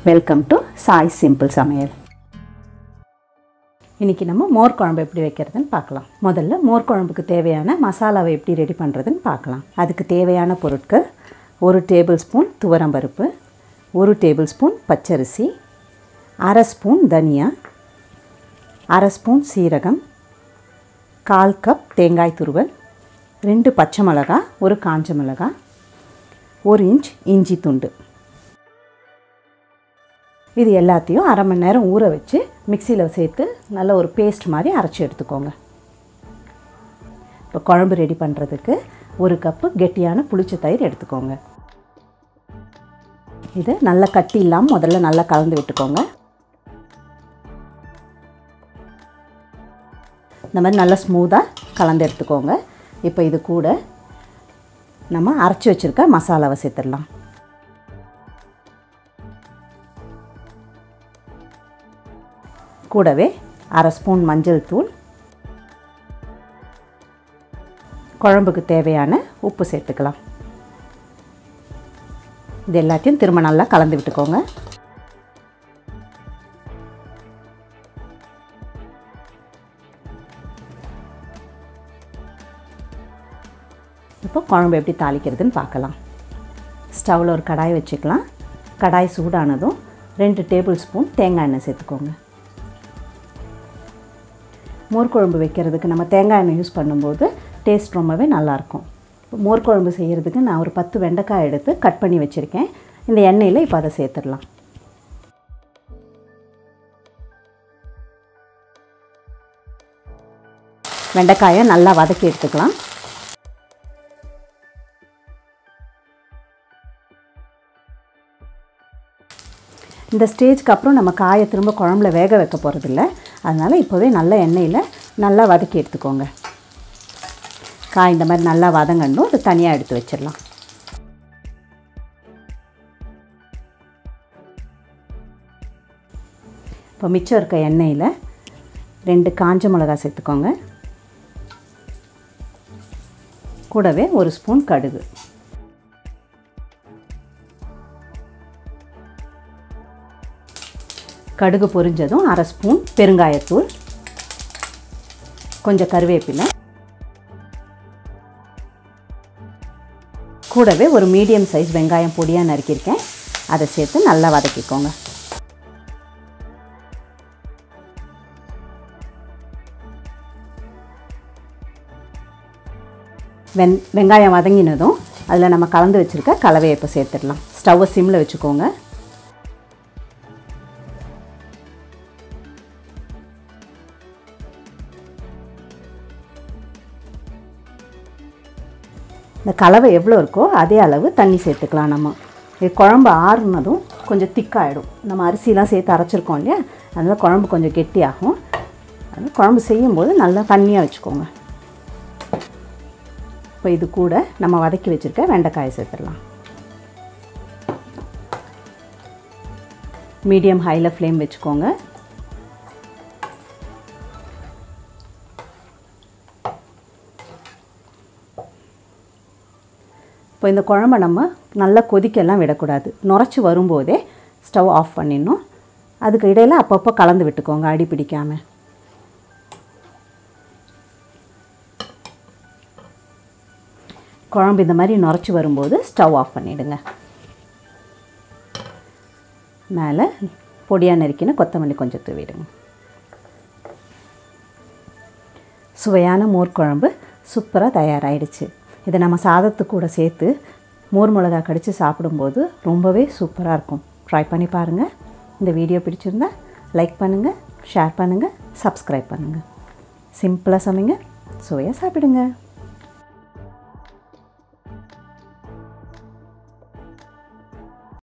Welcome to Sai simple சமையல். இன்றைக்கி நம்ம மோர் குழம்பு எப்படி வைக்கிறதுன்னு பார்க்கலாம். முதல்ல மோர் குழம்புக்கு தேவையான மசாலாவை எப்படி ரெடி பண்ணுறதுன்னு பார்க்கலாம். அதுக்கு தேவையான பொருட்கள்: 1 டேபிள் ஸ்பூன் துவரம்பருப்பு, 1 டேபிள் ஸ்பூன் பச்சரிசி, அரை ஸ்பூன் தனியா, அரை ஸ்பூன் சீரகம், 1/4 கப் தேங்காய் துருவல், 2 பச்சை மிளகாய், 1 காஞ்ச மிளகாய், 1 இன்ச் இஞ்சி துண்டு. இது எல்லாத்தையும் அரை மணி நேரம் ஊற வச்சு மிக்சியில் சேர்த்து நல்ல ஒரு பேஸ்ட் மாதிரி அரைச்சி எடுத்துக்கோங்க. இப்போ குழம்பு ரெடி பண்ணுறதுக்கு 1 கப்பு கெட்டியான புளிச்ச தயிர் எடுத்துக்கோங்க. இதை நல்லா கட்டி இல்லாமல் முதல்ல நல்லா கலந்து விட்டுக்கோங்க. இந்த மாதிரி நல்லா ஸ்மூத்தாக கலந்து எடுத்துக்கோங்க. இப்போ இது கூட நம்ம அரைச்சி வச்சுருக்க மசாலாவை சேர்த்துடலாம். கூடவே அரை ஸ்பூன் மஞ்சள் தூள், குழம்புக்கு தேவையான உப்பு சேர்த்துக்கலாம். இது எல்லாத்தையும் திரும்ப நல்லா கலந்து விட்டுக்கோங்க. இப்போ குழம்பு எப்படி தாளிக்கிறதுன்னு பார்க்கலாம். ஸ்டவ்வில் ஒரு கடாய் வச்சுக்கலாம். கடாய் சூடானதும் 2 டேபிள் ஸ்பூன் தேங்காய் எண்ணெய் சேர்த்துக்கோங்க. மோர் குழம்பு வைக்கிறதுக்கு நம்ம தேங்காய் எண்ணெய் யூஸ் பண்ணும்போது டேஸ்ட் ரொம்பவே நல்லாயிருக்கும். மோர் குழம்பு செய்கிறதுக்கு நான் ஒரு 10 வெண்டைக்காய் எடுத்து கட் பண்ணி வச்சுருக்கேன். இந்த எண்ணெயில் இப்போ அதை சேர்த்துடலாம். வெண்டைக்காயை நல்லா வதக்கி எடுத்துக்கலாம். இந்த ஸ்டேஜ்க்கு அப்புறம் நம்ம காயை திரும்ப குழம்புல வேக வைக்க போகிறதில்ல. அதனால் இப்போவே நல்ல எண்ணெயில் நல்லா வதக்கி எடுத்துக்கோங்க. காய் இந்த மாதிரி நல்லா வதங்கணும். அது தனியாக எடுத்து வச்சிடலாம். இப்போ மிச்சம் இருக்க எண்ணெயில் 2 காஞ்ச மிளகாய் சேர்த்துக்கோங்க. கூடவே 1 ஸ்பூன் கடுகு, கடுகு பொரிஞ்சதும் அரை ஸ்பூன் பெருங்காயத்தூள், கொஞ்சம் கருவேப்பிலை, கூடவே ஒரு மீடியம் சைஸ் வெங்காயம் பொடியாக நறுக்கியிருக்கேன். அதை சேர்த்து நல்லா வதக்கிக்கோங்க. வெங்காயம் வதங்கினதும் அதில் நம்ம கலந்து வச்சுருக்க கலவையை இப்போ சேர்த்துடலாம். ஸ்டவ்வை சிம்மில் வச்சுக்கோங்க. இந்த கலவை எவ்வளோ இருக்கோ அதே அளவு தண்ணி சேர்த்துக்கலாம். நம்ம இது குழம்பு ஆறுனதும் கொஞ்சம் திக்காகிடும். நம்ம அரிசிலாம் சேர்த்து அரைச்சிருக்கோம் இல்லையா, அதனால் குழம்பு கொஞ்சம் கெட்டியாகும். அதனால் குழம்பு செய்யும்போது நல்லா தண்ணியாக வச்சுக்கோங்க. இப்போ இது கூட நம்ம வதக்கி வச்சுருக்க வெண்டைக்காயை சேர்த்துடலாம். மீடியம் ஹையில் ஃப்ளேம் வச்சுக்கோங்க. இப்போ இந்த குழம்பை நம்ம நல்லா கொதிக்கெல்லாம் விடக்கூடாது. நுரைச்சி வரும்போதே ஸ்டவ் ஆஃப் பண்ணிடணும். அதுக்கு இடையில் அப்பப்போ கலந்து விட்டுக்கோங்க, அடி பிடிக்காமல். குழம்பு இந்த மாதிரி நுரைச்சி வரும்போது ஸ்டவ் ஆஃப் பண்ணிவிடுங்க. மேலே பொடியாக நறுக்கின கொத்தமல்லி கொஞ்சம் தூவிடுங்க. சுவையான மோர் குழம்பு சூப்பராக தயாராகிடுச்சு. இதை நம்ம சாதத்துக்கு கூட சேர்த்து மோர் மிளகா கடித்து சாப்பிடும்போது ரொம்பவே சூப்பராக இருக்கும். ட்ரை பண்ணி பாருங்கள். இந்த வீடியோ பிடிச்சிருந்தா லைக் பண்ணுங்கள், ஷேர் பண்ணுங்கள், சப்ஸ்கிரைப் பண்ணுங்கள். சிம்பிளாக சமைங்க, சுவையாக சாப்பிடுங்க.